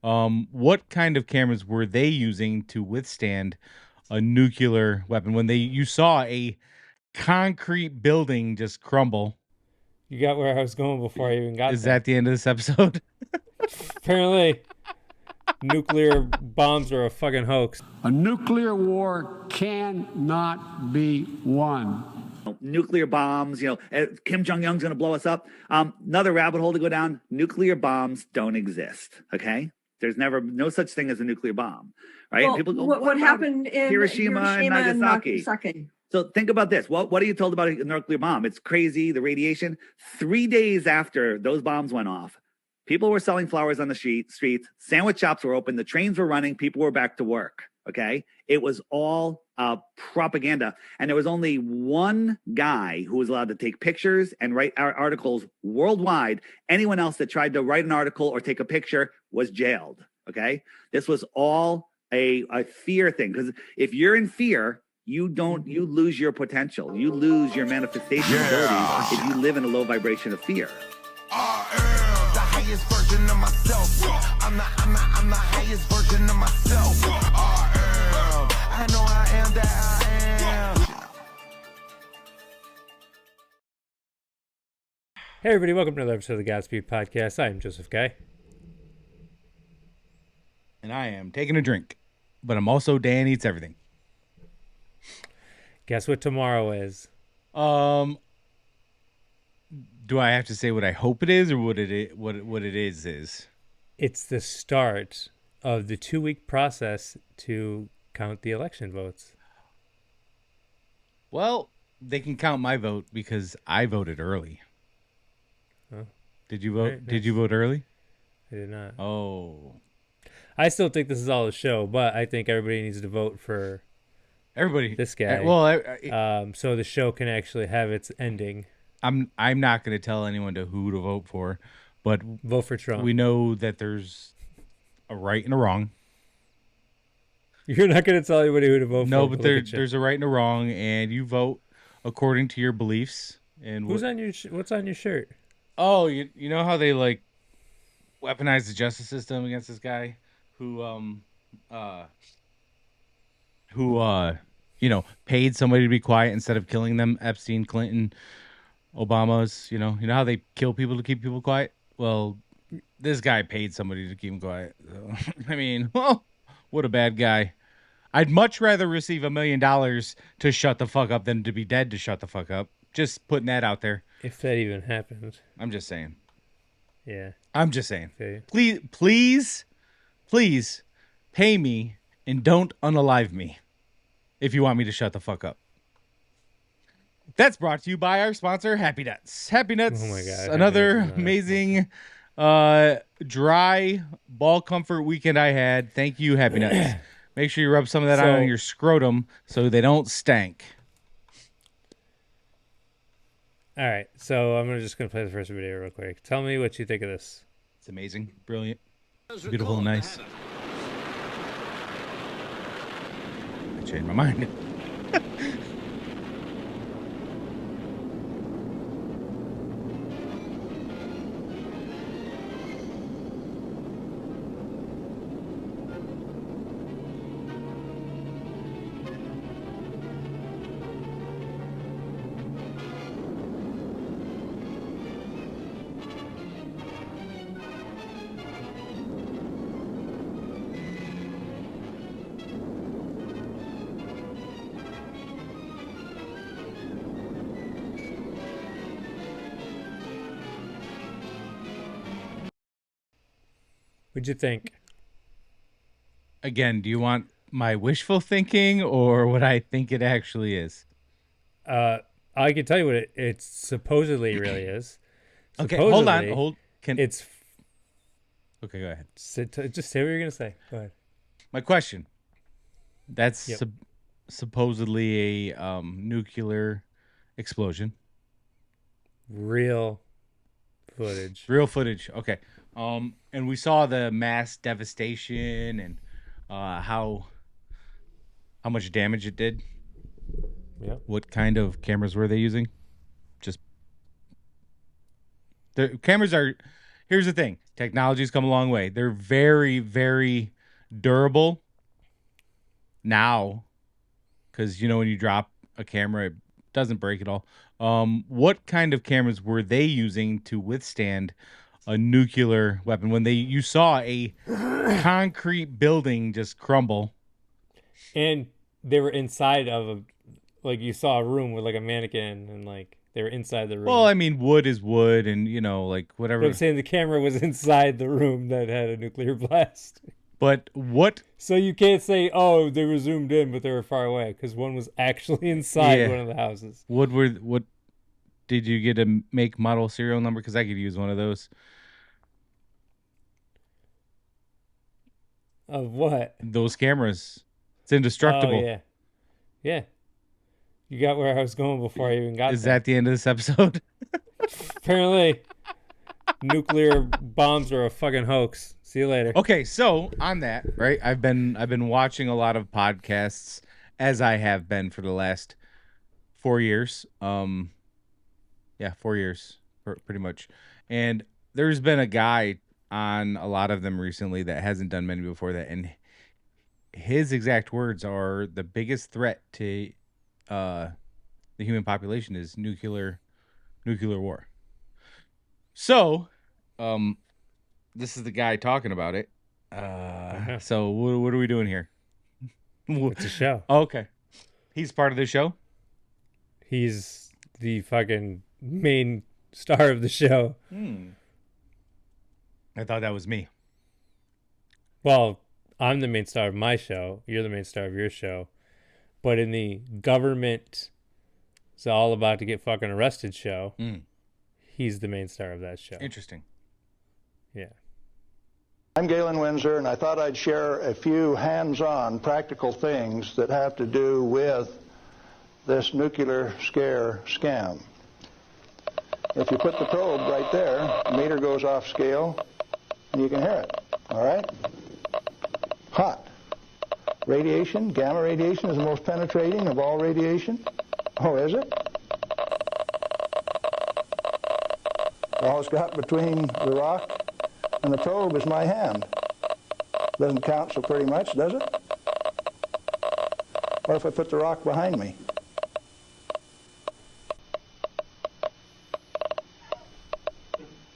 What kind of cameras were they using to withstand a nuclear weapon when you saw a concrete building just crumble? You got where I was going before I even got Is there. that the end of this episode? Apparently, nuclear bombs are a fucking hoax. A nuclear war cannot be won. Nuclear bombs, Kim Jong-un's going to blow us up. Another rabbit hole to go down. Nuclear bombs don't exist. Okay. There's no such thing as a nuclear bomb, right? Well, people go, what happened in Hiroshima and Nagasaki? So think about this. What are you told about a nuclear bomb? It's crazy, the radiation. 3 days after those bombs went off, people were selling flowers on the streets. Sandwich shops were open. The trains were running. People were back to work. Okay. It was all propaganda. And there was only one guy who was allowed to take pictures and write articles worldwide. Anyone else that tried to write an article or take a picture was jailed. Okay. This was all a fear thing. Because if you're in fear, you lose your potential. You lose your manifestation abilities if you live in a low vibration of fear. Highest version of myself. I'm the highest version of myself. I know I am that I am. Hey everybody, welcome to another episode of the Godspeed Podcast. I am Joseph Guy. And I am taking a drink, but I'm also Dan Eats Everything. Guess what tomorrow is? Do I have to say what I hope it is, or what it is? It's the start of the 2-week process to count the election votes. Well, they can count my vote because I voted early. Oh, did you vote? Nice. Did you vote early? I did not. Oh. I still think this is all a show, but I think everybody needs to vote for everybody. This guy. Well, so the show can actually have its ending. I'm not going to tell anyone who to vote for, but vote for Trump. We know that there's a right and a wrong. You're not going to tell anybody who to vote for. No, but there's a right and a wrong, and you vote according to your beliefs. And what's on your shirt? Oh, you know how they weaponize the justice system against this guy who paid somebody to be quiet instead of killing them. Epstein, Clinton, Obama's, you know how they kill people to keep people quiet? Well, this guy paid somebody to keep him quiet. So, I mean, what a bad guy. I'd much rather receive $1 million to shut the fuck up than to be dead to shut the fuck up. Just putting that out there. If that even happens. I'm just saying. Yeah. I'm just saying. Okay. Please pay me and don't unalive me if you want me to shut the fuck up. That's brought to you by our sponsor, Happy Nuts. Happy Nuts, oh my God, another amazing dry ball comfort weekend I had. Thank you, Happy Nuts. Make sure you rub some of that on your scrotum so they don't stank. All right, so I'm just going to play the first video real quick. Tell me what you think of this. It's amazing, brilliant, beautiful, and nice. I changed my mind. What'd you think? Again, do you want my wishful thinking or what I think it actually is? I can tell you what it supposedly really is. Okay, hold on. It's okay. Go ahead. Just say what you're gonna say. Go ahead. My question. That's supposedly a nuclear explosion. Real footage. Real footage. Okay. And we saw the mass devastation and how much damage it did. Yeah. What kind of cameras were they using? Just the cameras are. here's the thing. Technology's come a long way. They're very, very durable now because, when you drop a camera, it doesn't break at all. What kind of cameras were they using to withstand a nuclear weapon when you saw a concrete building just crumble? And they were inside of you saw a room with like a mannequin and like they were inside the room. Well, I mean, wood is wood and, whatever. But I'm saying the camera was inside the room that had a nuclear blast. But what? So you can't say, oh, they were zoomed in, but they were far away because one was actually inside one of the houses. What did you get a make, model, serial number? Because I could use one of those. Of what? Those cameras. It's indestructible. Oh, yeah. Yeah. You got where I was going before I even got there. Is that the end of this episode? Apparently, nuclear bombs are a fucking hoax. See you later. Okay, so on that, right? I've been watching a lot of podcasts, as I have been for the last 4 years. 4 years, pretty much. And there's been a guy on a lot of them recently that hasn't done many before that, and his exact words are the biggest threat to the human population is nuclear war. So, this is the guy talking about it. So what are we doing here? It's a show. Oh, okay. He's part of the show? He's the fucking main star of the show. I thought that was me. Well, I'm the main star of my show. You're the main star of your show. But in the government, it's all about to get fucking arrested show, he's the main star of that show. Interesting. Yeah. I'm Galen Windsor, and I thought I'd share a few hands-on practical things that have to do with this nuclear scare scam. If you put the probe right there, the meter goes off scale, and you can hear it, all right? Hot. Radiation, gamma radiation is the most penetrating of all radiation. Oh, is it? All it's got between the rock and the probe is my hand. Doesn't count so pretty much, does it? What if I put the rock behind me?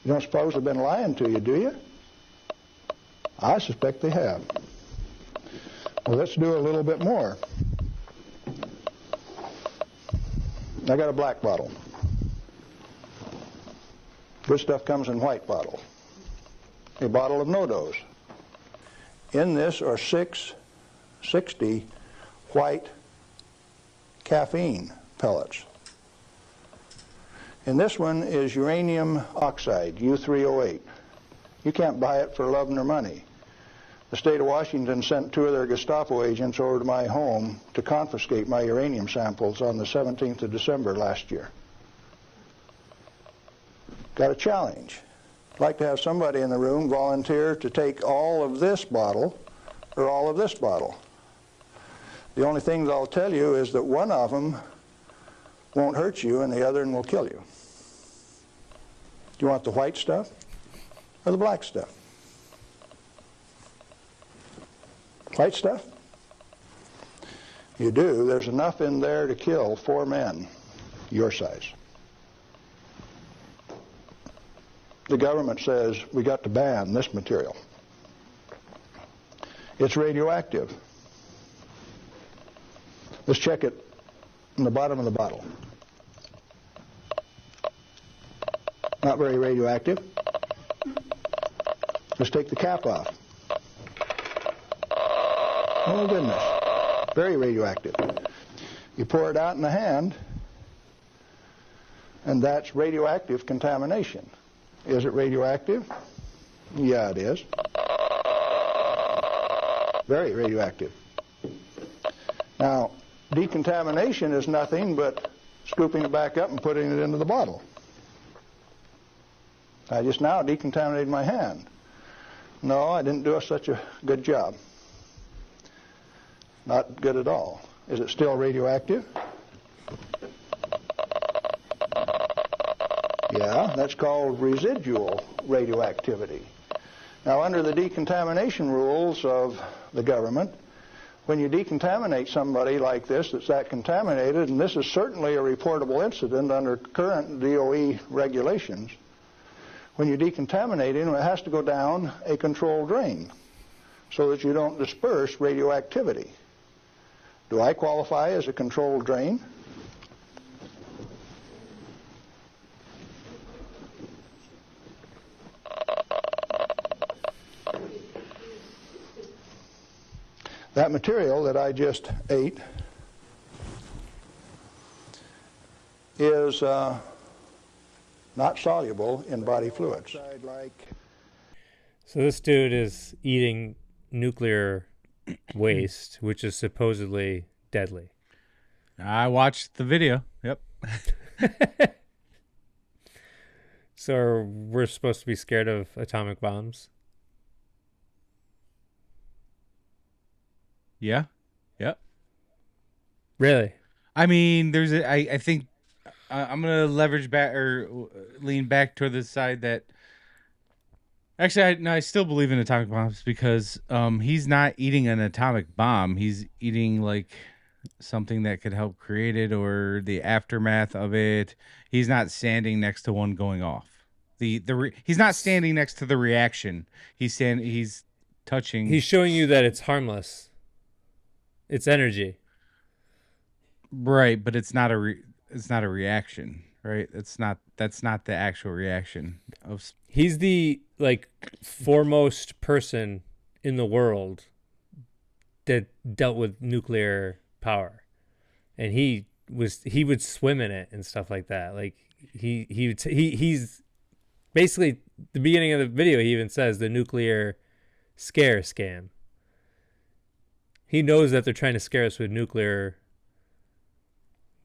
You don't suppose they've been lying to you, do you? I suspect they have. Well, let's do a little bit more. I got a black bottle. Good stuff comes in white bottle. A bottle of no-dose. In this are 660 white caffeine pellets. And this one is uranium oxide, U3O8. You can't buy it for love nor money. The state of Washington sent 2 of their Gestapo agents over to my home to confiscate my uranium samples on the 17th of December last year. Got a challenge. I'd like to have somebody in the room volunteer to take all of this bottle or all of this bottle. The only thing that I'll tell you is that one of them won't hurt you and the other one will kill you. Do you want the white stuff or the black stuff? White stuff? You do. There's enough in there to kill 4 men your size. The government says we got to ban this material. It's radioactive. Let's check it in the bottom of the bottle. Not very radioactive. Let's take the cap off. Oh, goodness. Very radioactive. You pour it out in the hand, and that's radioactive contamination. Is it radioactive? Yeah, it is. Very radioactive. Now, decontamination is nothing but scooping it back up and putting it into the bottle. I just now decontaminated my hand. No, I didn't do such a good job. Not good at all. Is it still radioactive? Yeah, that's called residual radioactivity. Now, under the decontamination rules of the government, when you decontaminate somebody like this that's that contaminated, and this is certainly a reportable incident under current DOE regulations, when you decontaminate him, it has to go down a controlled drain so that you don't disperse radioactivity. Do I qualify as a controlled drain? That material that I just ate is not soluble in body fluids. So this dude is eating nuclear waste, which is supposedly deadly. I watched the video. Yep. So we're supposed to be scared of atomic bombs? Yeah. Yep. Really? I mean, I think I'm gonna leverage back or lean back toward the side that actually I still believe in atomic bombs because he's not eating an atomic bomb. He's eating like something that could help create it or the aftermath of it. He's not standing next to one going off. He's not standing next to the reaction. He's touching. He's showing you that it's harmless. It's energy. Right, but it's not a reaction, right? That's not the actual reaction of. He's the foremost person in the world that dealt with nuclear power, and he would swim in it and stuff like that. Like he's basically the beginning of the video. He even says the nuclear scare scam. He knows that they're trying to scare us with nuclear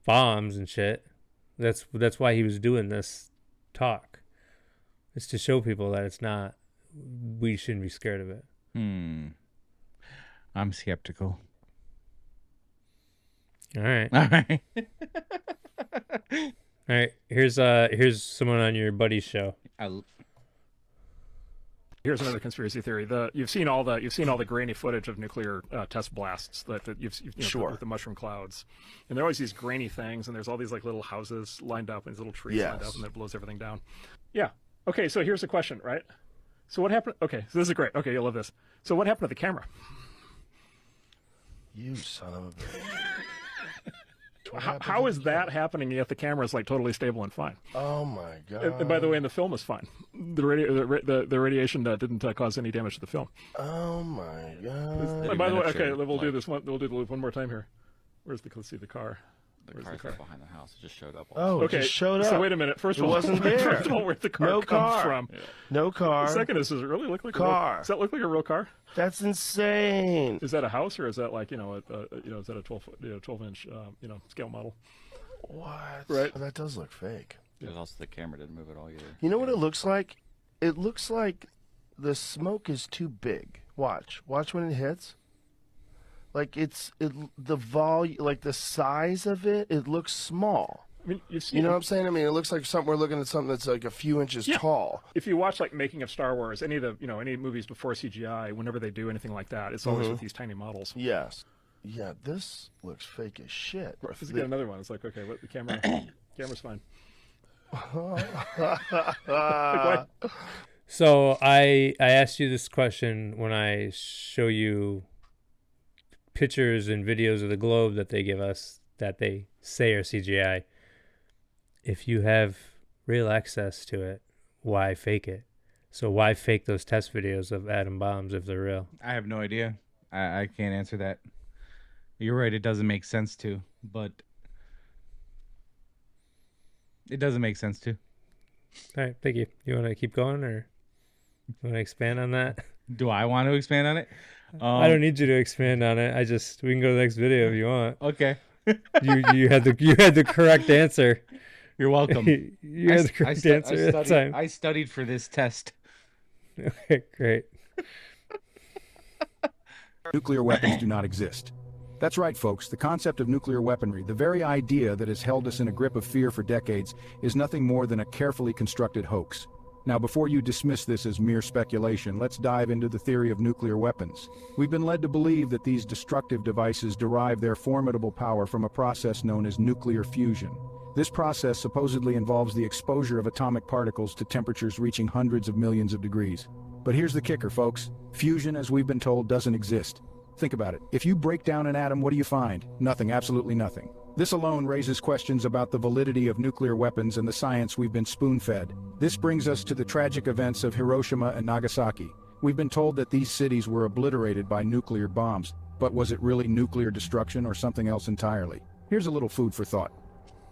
bombs and shit. That's why he was doing this talk. It's to show people that it's not. We shouldn't be scared of it. I'm skeptical. All right. All right. All right. Here's someone on your buddy's show. Here's another conspiracy theory. You've seen all the grainy footage of nuclear test blasts that you've Sure. with the mushroom clouds, and there are always these grainy things, and there's all these like little houses lined up and these little trees lined up, and that blows everything down. Yeah. Okay. So here's the question, right? So what happened? Okay. So this is great. Okay, you'll love this. So what happened to the camera? You son of a bitch. How is that happening yet the camera is like totally stable and fine? Oh my god! And by the way, and the film is fine. The radiation didn't cause any damage to the film. Oh my god! And by the way, okay, we'll do this one. We'll do the loop one more time here. Let's see the car. The car's right behind the house. It just showed up. Oh, okay. it just showed up. So wait a minute. First of all, it wasn't there. First of all, where'd the car come from? Yeah. No car. The second is, does it really look like car? A real, does that look like a real car? That's insane. Is that a house or is that like is that a 12-inch scale model? What? Right. Oh, that does look fake. Because also the camera didn't move at all either. You know what it looks like? It looks like the smoke is too big. Watch when it hits. Like the volume, like the size of it, it looks small. I mean, you know what I'm saying? I mean, it looks like we're looking at something that's like a few inches tall. If you watch like making of Star Wars, any of the any movies before CGI, whenever they do anything like that, it's always with these tiny models. Yes. Yeah, this looks fake as shit. Let's get another one. It's like, okay, what the camera's fine. Like, so I asked you this question when I show you pictures and videos of the globe that they give us that they say are CGI. If you have real access to it, why fake it? So why fake those test videos of atom bombs if they're real? I have no idea. I can't answer that. You're right. It doesn't make sense to, but it doesn't make sense to. All right. Thank you. You want to keep going or you want to expand on that? Do I want to expand on it? I don't need you to expand on it. We can go to the next video if you want. Okay. you had the correct answer. You're welcome. You had the correct answer at the time. I studied for this test. Okay, great. Nuclear weapons do not exist. That's right, folks. The concept of nuclear weaponry, the very idea that has held us in a grip of fear for decades, is nothing more than a carefully constructed hoax. Now, before you dismiss this as mere speculation, let's dive into the theory of nuclear weapons. We've been led to believe that these destructive devices derive their formidable power from a process known as nuclear fusion. This process supposedly involves the exposure of atomic particles to temperatures reaching hundreds of millions of degrees. But here's the kicker, folks. Fusion, as we've been told, doesn't exist. Think about it. If you break down an atom, what do you find? Nothing, absolutely nothing. This alone raises questions about the validity of nuclear weapons and the science we've been spoon-fed. This brings us to the tragic events of Hiroshima and Nagasaki. We've been told that these cities were obliterated by nuclear bombs, but was it really nuclear destruction or something else entirely? Here's a little food for thought.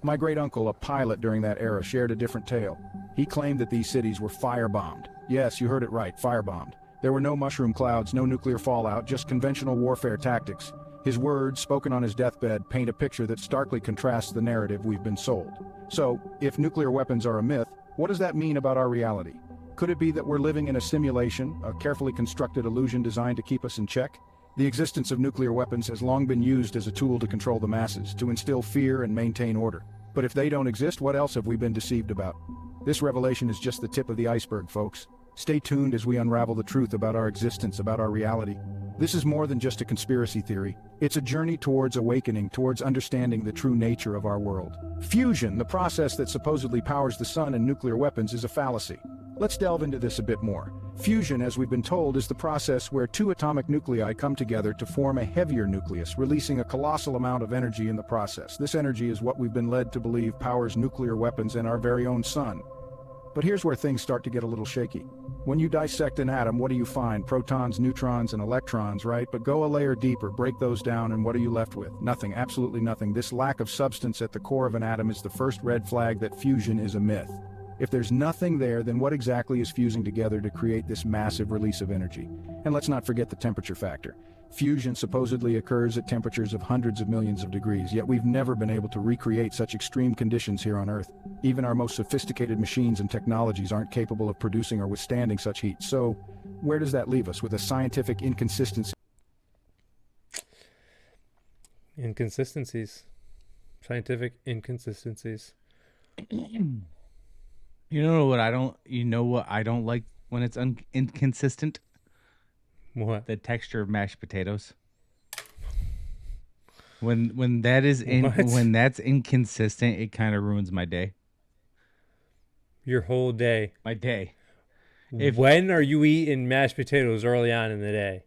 My great-uncle, a pilot during that era, shared a different tale. He claimed that these cities were firebombed. Yes, you heard it right, firebombed. There were no mushroom clouds, no nuclear fallout, just conventional warfare tactics. His words, spoken on his deathbed, paint a picture that starkly contrasts the narrative we've been sold. So, if nuclear weapons are a myth, what does that mean about our reality? Could it be that we're living in a simulation, a carefully constructed illusion designed to keep us in check? The existence of nuclear weapons has long been used as a tool to control the masses, to instill fear and maintain order. But if they don't exist, what else have we been deceived about? This revelation is just the tip of the iceberg, folks. Stay tuned as we unravel the truth about our existence, about our reality. This is more than just a conspiracy theory. It's a journey towards awakening, towards understanding the true nature of our world. Fusion, the process that supposedly powers the sun and nuclear weapons, is a fallacy. Let's delve into this a bit more. Fusion, as we've been told, is the process where two atomic nuclei come together to form a heavier nucleus, releasing a colossal amount of energy in the process. This energy is what we've been led to believe powers nuclear weapons and our very own sun. But here's where things start to get a little shaky. When you dissect an atom, what do you find? Protons, neutrons, and electrons, right? But go a layer deeper, break those down, and what are you left with? Nothing, absolutely nothing. This lack of substance at the core of an atom is the first red flag that fusion is a myth. If there's nothing there, then what exactly is fusing together to create this massive release of energy? And let's not forget the temperature factor. Fusion supposedly occurs at temperatures of hundreds of millions of degrees, yet we've never been able to recreate such extreme conditions here on Earth. Even our most sophisticated machines and technologies aren't capable of producing or withstanding such heat. So, where does that leave us? With a scientific inconsistency? Inconsistencies. Scientific inconsistencies. You know what I don't like when it's inconsistent? What? The texture of mashed potatoes. When that's inconsistent, it kind of ruins my day. Your whole day. My day. When are you eating mashed potatoes early on in the day?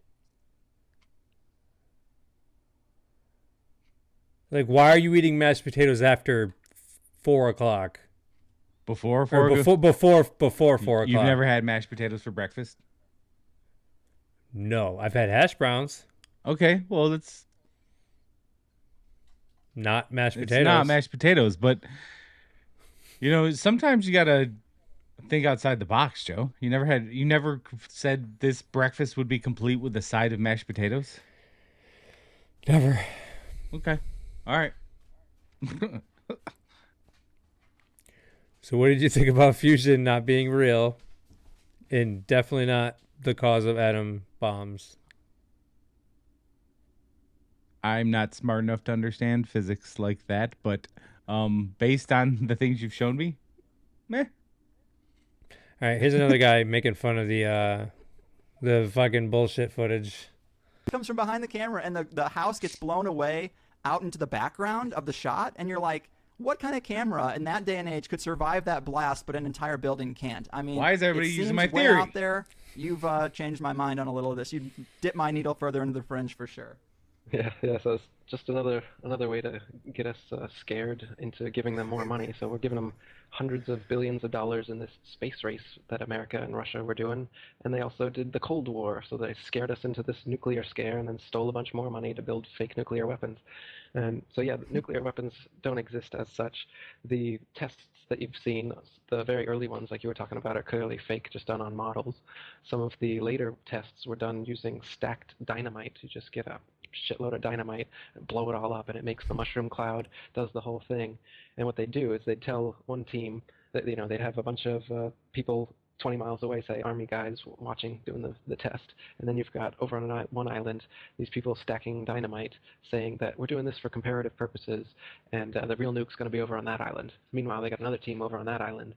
Like, why are you eating mashed potatoes after 4 o'clock? Before 4 o'clock? Before 4 o'clock. You've never had mashed potatoes for breakfast? No, I've had hash browns. Okay, well, it's not mashed potatoes. It's not mashed potatoes, but sometimes you gotta think outside the box, Joe. You never said this breakfast would be complete with a side of mashed potatoes? Never. Okay. All right. So what did you think about fusion not being real and definitely not the cause of atom bombs? I'm not smart enough to understand physics like that, but based on the things you've shown me, meh. All right, here's another guy making fun of the fucking bullshit footage. Comes from behind the camera, and the house gets blown away out into the background of the shot, and you're like, what kind of camera in that day and age could survive that blast, but an entire building can't? I mean, why is everybody using my way theory out there? You've changed my mind on a little of this. You dip my needle further into the fringe for sure. Yeah. So it's just another way to get us scared into giving them more money. So we're giving them hundreds of billions of dollars in this space race that America and Russia were doing, and they also did the Cold War. So they scared us into this nuclear scare and then stole a bunch more money to build fake nuclear weapons. And so yeah, nuclear weapons don't exist as such. The tests that you've seen, the very early ones like you were talking about, are clearly fake, just done on models. Some of the later tests were done using stacked dynamite. You just get a shitload of dynamite and blow it all up, and it makes the mushroom cloud, does the whole thing. And what they do is they tell one team that they'd have a bunch of people 20 miles away, say, Army guys watching, doing the test. And then you've got over on one island, these people stacking dynamite, saying that we're doing this for comparative purposes, and the real nuke's going to be over on that island. Meanwhile, they got another team over on that island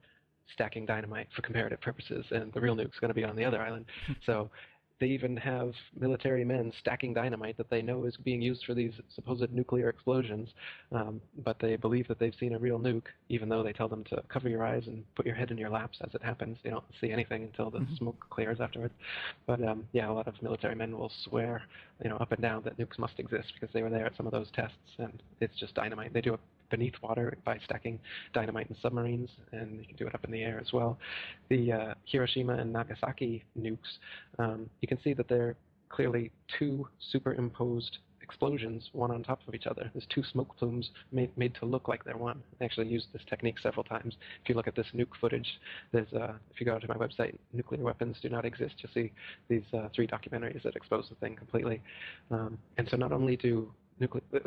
stacking dynamite for comparative purposes, and the real nuke's going to be on the other island. So they even have military men stacking dynamite that they know is being used for these supposed nuclear explosions, but they believe that they've seen a real nuke, even though they tell them to cover your eyes and put your head in your laps as it happens. You don't see anything until the smoke clears afterwards. But yeah, a lot of military men will swear, up and down that nukes must exist because they were there at some of those tests, and it's just dynamite. They do it beneath water by stacking dynamite in submarines, and you can do it up in the air as well. The Hiroshima and Nagasaki nukes, you can see that they're clearly two superimposed explosions, one on top of each other. There's two smoke plumes made to look like they're one. I actually used this technique several times. If you look at this nuke footage, there's if you go to my website, Nuclear Weapons Do Not Exist, you'll see these 3 documentaries that expose the thing completely. And so not only do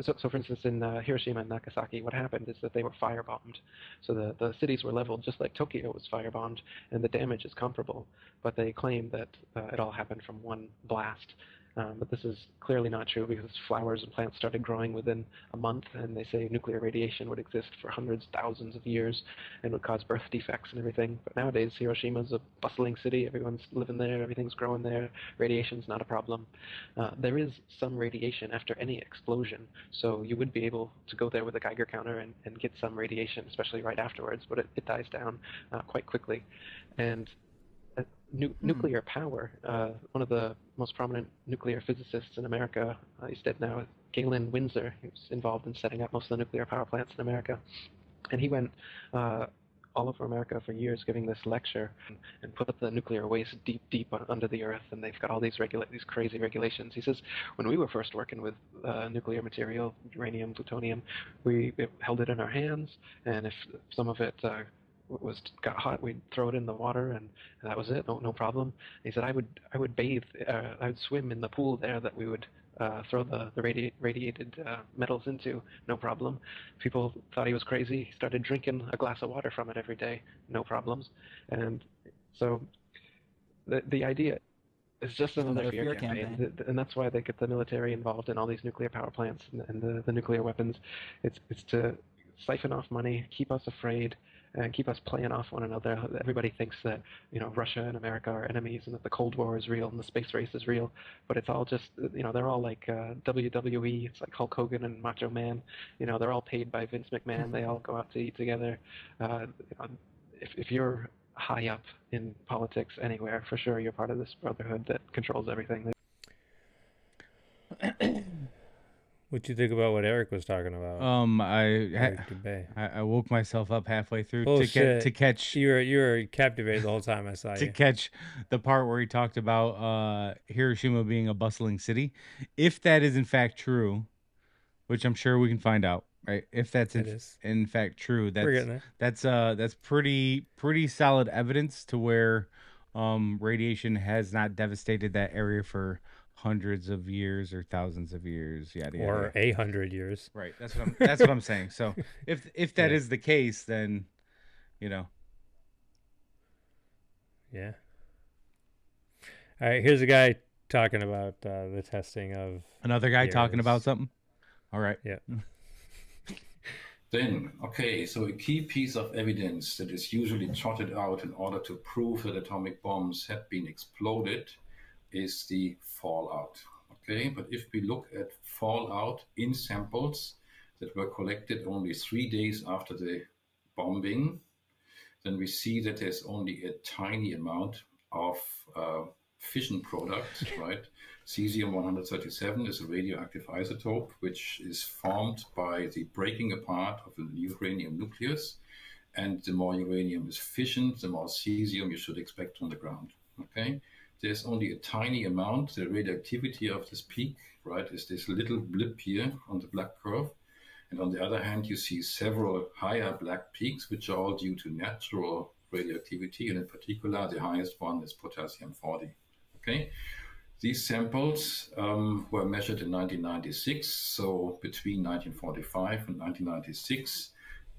so for instance, in Hiroshima and Nagasaki, what happened is that they were firebombed. So the cities were leveled just like Tokyo was firebombed, and the damage is comparable. But they claim that it all happened from one blast. But this is clearly not true because flowers and plants started growing within a month, and they say nuclear radiation would exist for hundreds, thousands of years and would cause birth defects and everything. But nowadays, Hiroshima's a bustling city. Everyone's living there. Everything's growing there. Radiation's not a problem. There is some radiation after any explosion, so you would be able to go there with a Geiger counter and get some radiation, especially right afterwards, but it dies down quite quickly. And nuclear power, one of the most prominent nuclear physicists in America, he's dead now, Galen Windsor, he was involved in setting up most of the nuclear power plants in America. And he went all over America for years giving this lecture and put the nuclear waste deep under the earth, and they've got all these crazy regulations. He says, when we were first working with nuclear material, uranium, plutonium, we held it in our hands, and if some of it got hot, we'd throw it in the water, and that was it. No problem. He said, I would bathe, I would swim in the pool there that we would throw the radiated metals into, no problem. People thought he was crazy. He started drinking a glass of water from it every day, no problems. And so the idea is just another fear campaign. And that's why they get the military involved in all these nuclear power plants and the nuclear weapons. It's to siphon off money, keep us afraid, and keep us playing off one another. Everybody thinks that Russia and America are enemies, and that the Cold War is real and the space race is real. But it's all just they're all like WWE. It's like Hulk Hogan and Macho Man. They're all paid by Vince McMahon. They all go out to eat together. If you're high up in politics anywhere, for sure you're part of this brotherhood that controls everything. What you think about what Eric was talking about? I woke myself up halfway through to catch. You were captivated the whole time I saw you. To catch the part where he talked about Hiroshima being a bustling city. If that is in fact true, which I'm sure we can find out, right? If that's in fact true, that's pretty solid evidence to where radiation has not devastated that area for hundreds of years or thousands of years, yada yada, or 800 years. Right. That's what I'm saying. So if that is the case, then Yeah. All right. Here's a guy talking about the testing of another guy talking about something. All right. Yeah. Then, okay, so a key piece of evidence that is usually trotted out in order to prove that atomic bombs have been exploded is the fallout. Okay, but if we look at fallout in samples that were collected only 3 days after the bombing, then we see that there's only a tiny amount of fission products, right? Cesium-137 is a radioactive isotope which is formed by the breaking apart of a uranium nucleus, and the more uranium is fissioned, the more cesium you should expect on the ground. Okay, there's only a tiny amount. The radioactivity of this peak, right, is this little blip here on the black curve. And on the other hand, you see several higher black peaks, which are all due to natural radioactivity. And in particular, the highest one is potassium-40. Okay, these samples were measured in 1996. So between 1945 and 1996,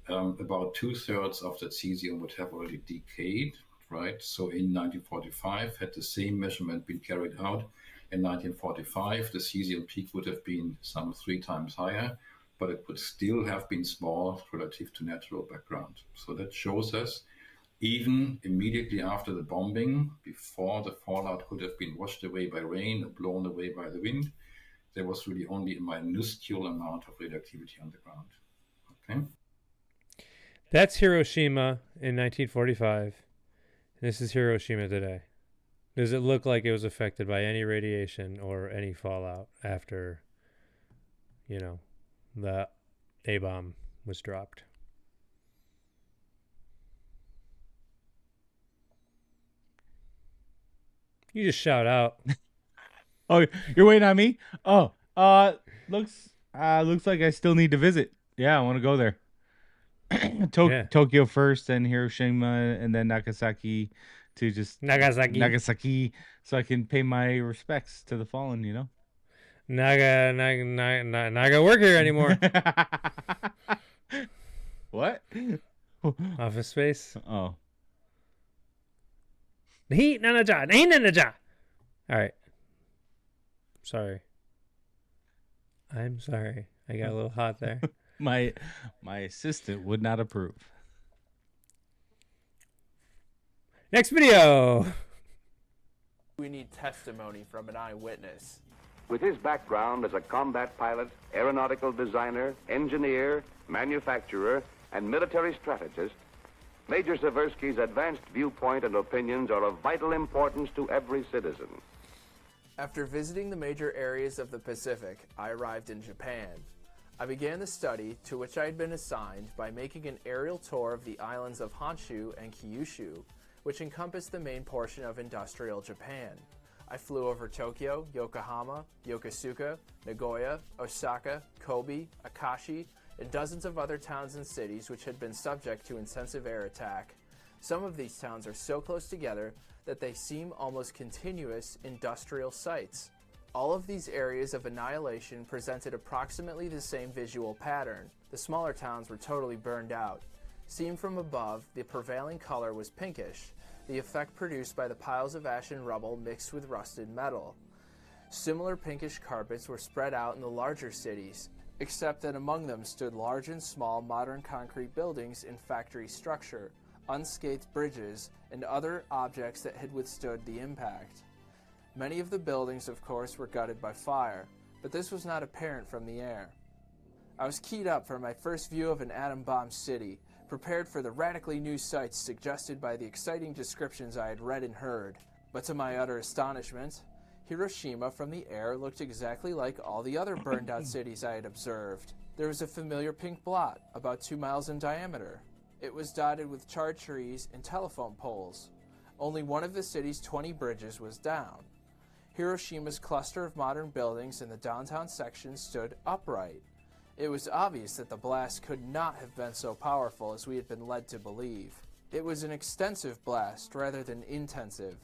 about 2/3 of that cesium would have already decayed, right? So in 1945, had the same measurement been carried out in 1945, the cesium peak would have been some 3 times higher, but it would still have been small relative to natural background. So that shows us even immediately after the bombing, before the fallout could have been washed away by rain or blown away by the wind, there was really only a minuscule amount of radioactivity on the ground. Okay. That's Hiroshima in 1945. This is Hiroshima today. Does it look like it was affected by any radiation or any fallout after, the A-bomb was dropped? You just shout out. Oh, you're waiting on me? Oh, looks like I still need to visit. Yeah, I want to go there. Tokyo first, then Hiroshima, and then Nagasaki to just Nagasaki, so I can pay my respects to the fallen. Naga work here anymore. What? Office Space. Oh. Heat nanaja. All right. Sorry. I'm sorry. I got a little hot there. My assistant would not approve. Next video. We need testimony from an eyewitness. With his background as a combat pilot, aeronautical designer, engineer, manufacturer, and military strategist, Major Seversky's advanced viewpoint and opinions are of vital importance to every citizen. After visiting the major areas of the Pacific, I arrived in Japan. I began the study to which I had been assigned by making an aerial tour of the islands of Honshu and Kyushu, which encompass the main portion of industrial Japan. I flew over Tokyo, Yokohama, Yokosuka, Nagoya, Osaka, Kobe, Akashi, and dozens of other towns and cities which had been subject to intensive air attack. Some of these towns are so close together that they seem almost continuous industrial sites. All of these areas of annihilation presented approximately the same visual pattern. The smaller towns were totally burned out. Seen from above, the prevailing color was pinkish, the effect produced by the piles of ash and rubble mixed with rusted metal. Similar pinkish carpets were spread out in the larger cities, except that among them stood large and small modern concrete buildings in factory structure, unscathed bridges, and other objects that had withstood the impact. Many of the buildings, of course, were gutted by fire, but this was not apparent from the air. I was keyed up for my first view of an atom-bomb city, prepared for the radically new sights suggested by the exciting descriptions I had read and heard. But to my utter astonishment, Hiroshima from the air looked exactly like all the other burned-out cities I had observed. There was a familiar pink blot, about 2 miles in diameter. It was dotted with charred trees and telephone poles. Only one of the city's 20 bridges was down. Hiroshima's cluster of modern buildings in the downtown section stood upright. It was obvious that the blast could not have been so powerful as we had been led to believe. It was an extensive blast rather than intensive.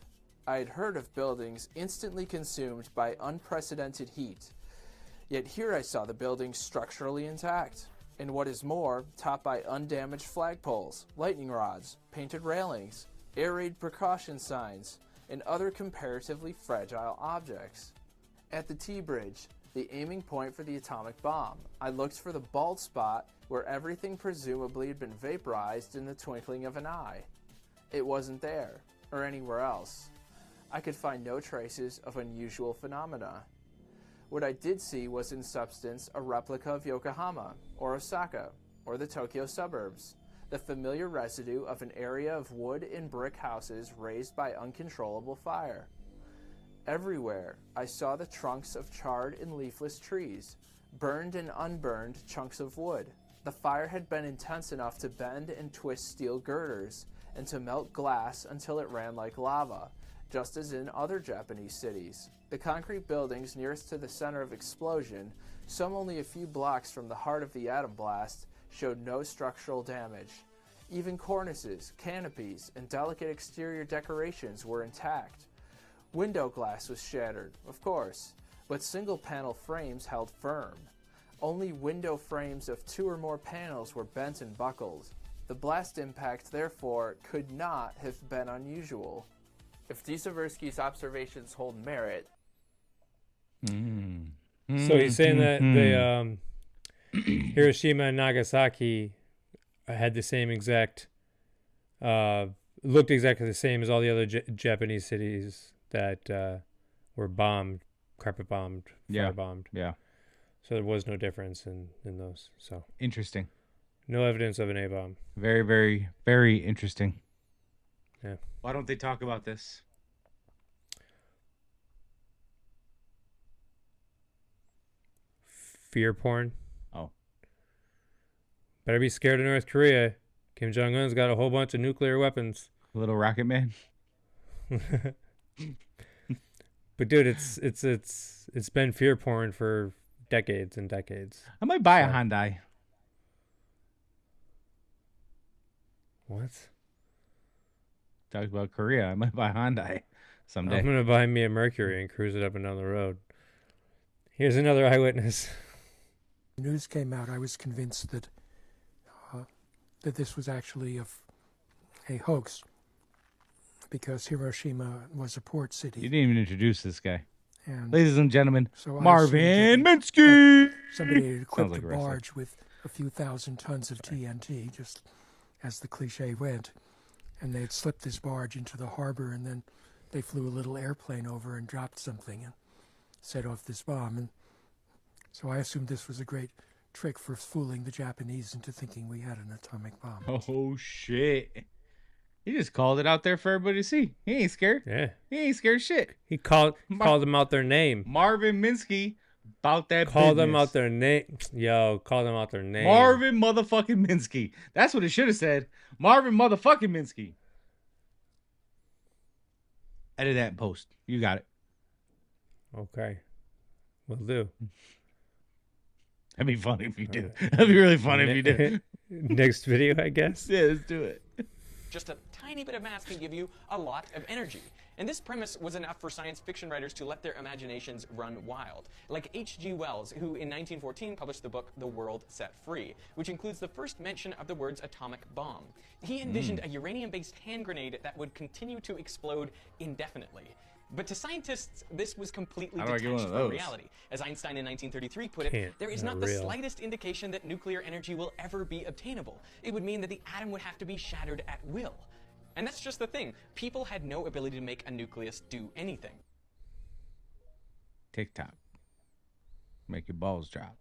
I had heard of buildings instantly consumed by unprecedented heat. Yet here I saw the buildings structurally intact, and what is more, topped by undamaged flagpoles, lightning rods, painted railings, air raid precaution signs, and other comparatively fragile objects. At the T-bridge, the aiming point for the atomic bomb, I looked for the bald spot where everything presumably had been vaporized in the twinkling of an eye. It wasn't there, or anywhere else. I could find no traces of unusual phenomena. What I did see was in substance a replica of Yokohama, or Osaka, or the Tokyo suburbs, the familiar residue of an area of wood and brick houses raised by uncontrollable fire. Everywhere, I saw the trunks of charred and leafless trees, burned and unburned chunks of wood. The fire had been intense enough to bend and twist steel girders, and to melt glass until it ran like lava, just as in other Japanese cities. The concrete buildings nearest to the center of explosion, some only a few blocks from the heart of the atom blast, showed no structural damage. Even cornices, canopies, and delicate exterior decorations were intact. Window glass was shattered, of course, but single-panel frames held firm. Only window frames of 2 or more panels were bent and buckled. The blast impact, therefore, could not have been unusual. If Dziesiewski's observations hold merit... So he's saying that the Hiroshima and Nagasaki had the same exact, looked exactly the same as all the other Japanese cities that were bombed, carpet bombed, fire bombed. Yeah. So there was no difference in those. So Interesting. no evidence of an A-bomb. Very, very, very interesting. Yeah. Why don't they talk about this? Fear porn. Oh. Better be scared of North Korea. Kim Jong-un's got a whole bunch of nuclear weapons. Little Rocket Man. But dude, it's been fear porn for decades and decades. I might buy a Hyundai. What? Talk about Korea. I might buy a Hyundai someday. I'm gonna buy me a Mercury and cruise it up and down the road. Here's another eyewitness. News came out, I was convinced that that this was actually a hoax, because Hiroshima was a port city. You didn't even introduce this guy. And ladies and gentlemen, so I Marvin assumed that Minsky. Somebody had equipped like a a wrestler. barge with a few thousand tons of TNT, just as the cliche went, and they had slipped this barge into the harbor, and then they flew a little airplane over and dropped something and set off this bomb. And so I assumed this was a great trick for fooling the Japanese into thinking we had an atomic bomb. Oh shit! He just called it out there for everybody to see. He ain't scared. Yeah. He ain't scared shit. He called them out their name. Marvin Minsky about that. Call them business. out their name. Yo, call them out their name. Marvin motherfucking Minsky. That's what it should have said. Marvin motherfucking Minsky. Edit that in post. You got it. Okay. Will do. That'd be funny if you did. That'd be really funny if you did. Next video, I guess. Yeah, let's do it. Just a tiny bit of mass can give you a lot of energy. And this premise was enough for science fiction writers to let their imaginations run wild. Like H.G. Wells, who in 1914 published the book The World Set Free, which includes the first mention of the words atomic bomb. He envisioned a uranium-based hand grenade that would continue to explode indefinitely. But to scientists, this was completely How do I get detached one of from those? reality. As Einstein in 1933 put it, Can't. there is Not not the real. slightest indication that nuclear energy will ever be obtainable. It would mean that the atom would have to be shattered at will. And that's just the thing. People had no ability to make a nucleus do anything. TikTok. Make your balls drop.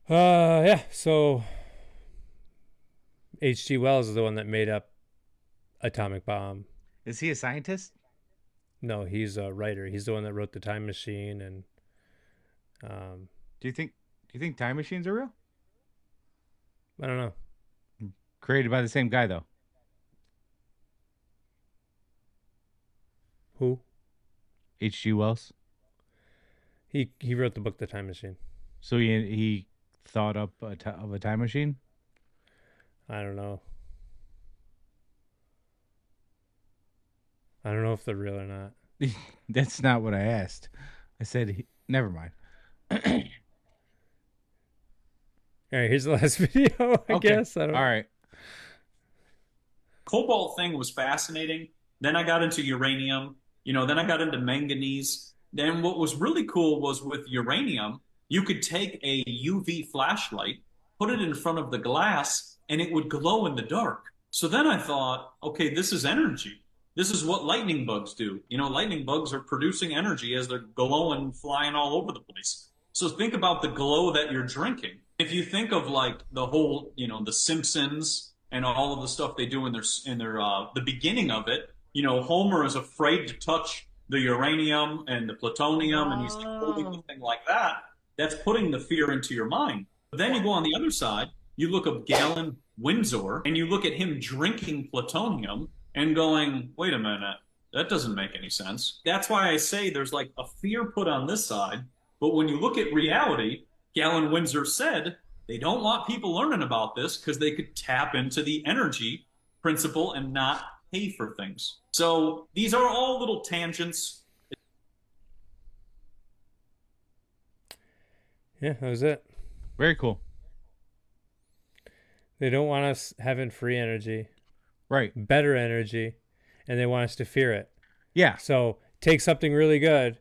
Yeah. So H.G. Wells is the one that made up atomic bomb. Is he a scientist? No, he's a writer. He's the one that wrote The Time Machine and Do you think time machines are real? I don't know. Created by the same guy though. Who? H.G. Wells. He wrote the book The Time Machine. So he thought up of a time machine? I don't know. I don't know if they're real or not. That's not what I asked. I said, never mind. All right, here's the last video, I guess. I don't... All right. Cobalt thing was fascinating. Then I got into uranium. Then I got into manganese. Then what was really cool was with uranium, you could take a UV flashlight, put it in front of the glass, and it would glow in the dark. So then I thought, okay, this is energy. This is what lightning bugs do. Lightning bugs are producing energy as they're glowing, flying all over the place. So think about the glow that you're drinking. If you think of like the whole, the Simpsons and all of the stuff they do in their the beginning of it, Homer is afraid to touch the uranium and the plutonium, and he's like holding the thing like that. That's putting the fear into your mind. But then you go on the other side, you look up Galen Winsor, and you look at him drinking plutonium and going, wait a minute, that doesn't make any sense. That's why I say there's like a fear put on this side, but when you look at reality, Galen Winsor said they don't want people learning about this because they could tap into the energy principle and not pay for things. So these are all little tangents. Yeah, that was it. Very cool. They don't want us having free energy. Right. Better energy. And they want us to fear it. Yeah. So take something really good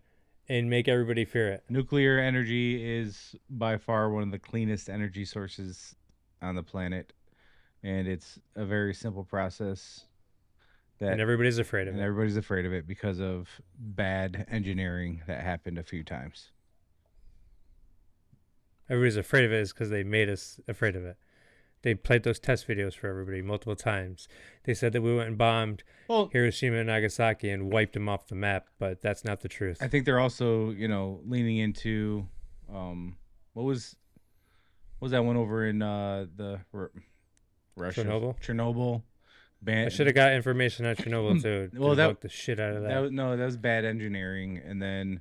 and make everybody fear it. Nuclear energy is by far one of the cleanest energy sources on the planet. And it's a very simple process. And everybody's afraid of it. And everybody's afraid of it because of bad engineering that happened a few times. Everybody's afraid of it is because they made us afraid of it. They played those test videos for everybody multiple times. They said that we went and bombed Hiroshima and Nagasaki and wiped them off the map, but that's not the truth. I think they're also, leaning into what was that one over in the Russia? Chernobyl. I should have got information on Chernobyl too. Well, that the shit out of that. That was bad engineering, and then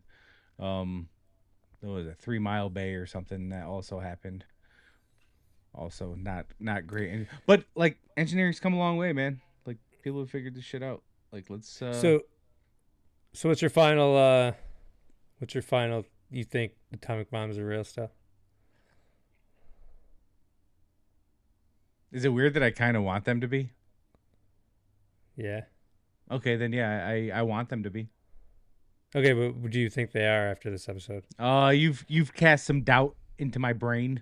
there was a 3 Mile Bay or something that also happened. Also not great, but like engineering's come a long way, man. Like people have figured this shit out. Like let's. So what's your final? You think atomic bombs are real stuff? Is it weird that I kind of want them to be? Yeah. Okay, then yeah, I want them to be. Okay, but do you think they are after this episode? You've cast some doubt into my brain.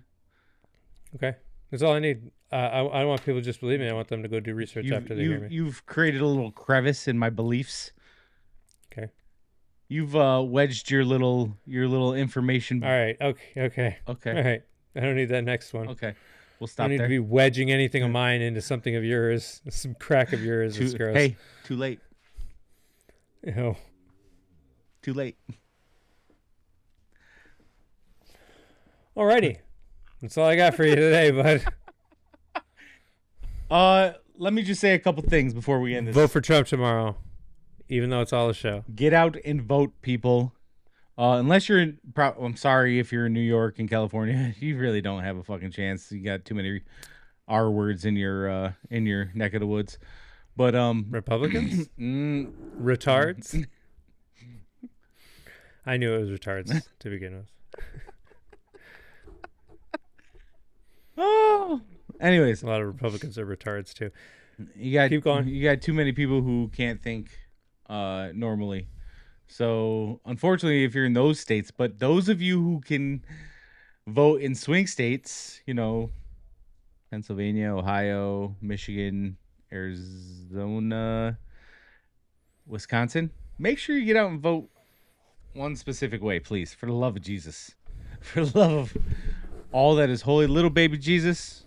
Okay, that's all I need. I don't want people to just believe me. I want them to go do research after they hear me. You've created a little crevice in my beliefs. Okay. You've wedged your little information. All right. Okay. All right. I don't need that next one. Okay. We'll stop I don't need there. to be wedging anything of mine into something of yours. Some crack of yours. It's gross. Hey, too late. Ew. Too late. Alrighty. That's all I got for you today, bud. Let me just say a couple things before we end this. Vote for Trump tomorrow, even though it's all a show. Get out and vote, people. Unless you're in, I'm sorry if you're in New York and California, you really don't have a fucking chance. You got too many R words in your neck of the woods. But Republicans, retards. I knew it was retards to begin with. Oh, anyways, a lot of Republicans are retards too. Keep going. You got too many people who can't think normally. So unfortunately, if you're in those states, but those of you who can vote in swing states, Pennsylvania, Ohio, Michigan, Arizona, Wisconsin, make sure you get out and vote one specific way, please, for the love of Jesus, for the love of all that is holy, little baby Jesus,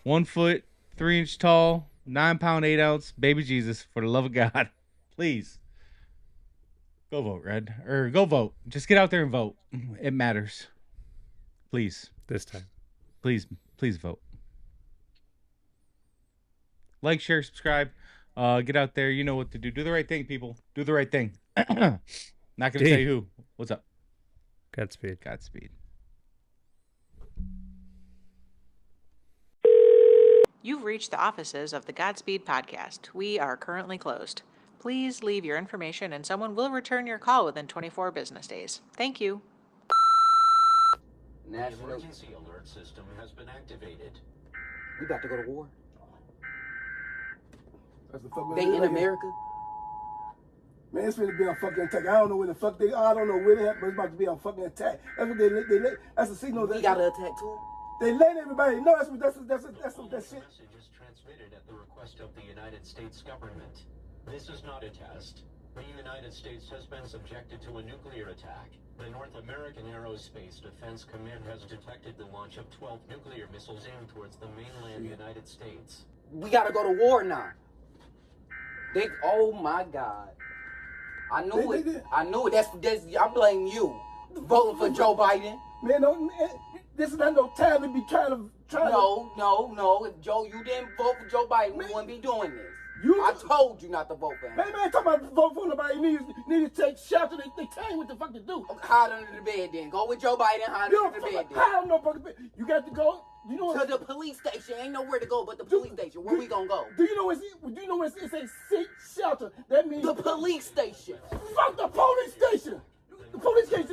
1 foot 3 inch tall, 9 pound 8 ounce baby Jesus, for the love of God, please. Go vote, Red. Or go vote. Just get out there and vote. It matters. Please. This time. Please vote. Like, share, subscribe. Get out there. You know what to do. Do the right thing, people. Do the right thing. Not going to tell you who. What's up? Godspeed. You've reached the offices of the Godspeed podcast. We are currently closed. Please leave your information and someone will return your call within 24 business days. Thank you. National Emergency Alert System has been activated. We about to go to war? That's the fuck They in America? Man, it's finna be on fucking attack. I don't know where the fuck they are. I don't know where they at, but it's about to be on fucking attack. That's what they that's a signal that we got to attack too. They let everybody know that's that shit. Message is transmitted at the request of the United States government. This is not a test. The United States has been subjected to a nuclear attack. The North American Aerospace Defense Command has detected the launch of 12 nuclear missiles aimed towards the mainland United States. We gotta go to war now. Oh my God. I knew it. I knew it. That's I blame you. Voting for Joe Biden. Man, this is not no time to be trying to. No. If you didn't vote for Joe Biden, we wouldn't be doing this. I told you not to vote for him. Man, talk about vote for nobody. Need to take shelter. They tell you what the fuck to do. Hide under the bed then. Go with Joe Biden. Hide under the bed then. Hide under the bed. You got to go. You know to the police station. Ain't nowhere to go but the police station. Where we gonna go? Do you know where it's a sick shelter? That means the police station. Fuck the police station. The police station